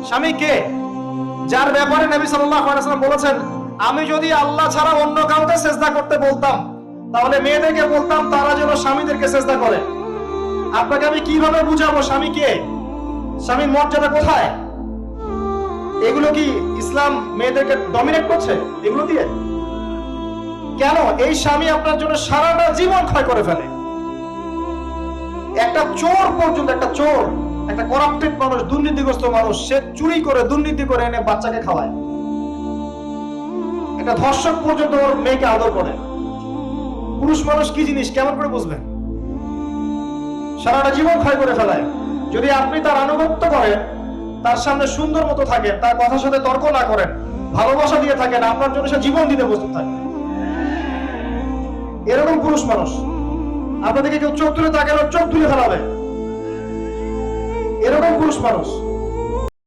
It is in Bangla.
স্বামী কে? যার ব্যাপারে নবী সাল্লাল্লাহু আলাইহি ওয়াসাল্লাম বলেছেন, আমি যদি আল্লাহ ছাড়া অন্য কাউকে সিজদা করতে বলতাম, তাহলে মেয়েদেরকে বলতাম তারা যেন স্বামীদেরকে সিজদা করে। আপনাকে আমি কিভাবে বুঝাবো স্বামী কে, স্বামীর মর্যাদা কোথায়? এগুলো কি ইসলাম মেয়েদেরকে ডমিনেট করছে এগুলো দিয়ে? কেন? এই স্বামী আপনার জন্য সারাটা জীবন ক্ষয় করে ফেলে। একটা চোর পর্যন্ত, একটা চোর, একটা করাপ্টেড মানুষ, দুর্নীতিগ্রস্ত মানুষ, সে চুরি করে দুর্নীতি করে এনে বাচ্চাকে খাওয়ায়। একটা ধর্ষক পর্যন্ত ওর মেয়েকে আদর করে। পুরুষ মানুষ কি জিনিস কেমন করে বুঝবেন? সারাটা জীবন ক্ষয় করে ফেলায়। যদি আপনি তার আনুগত্য করেন, তার সামনে সুন্দর মতো থাকেন, তার কথার সাথে তর্ক না করেন, ভালোবাসা দিয়ে থাকেন, আপনার জন্য সে জীবন দিতে প্রস্তুত থাকে। এরকম পুরুষ মানুষ। আপনাদেরকে কেউ চোখ তুলে তাকালে চোখ তুলে ফেলাবে, এরকম পুরুষ মানুষ।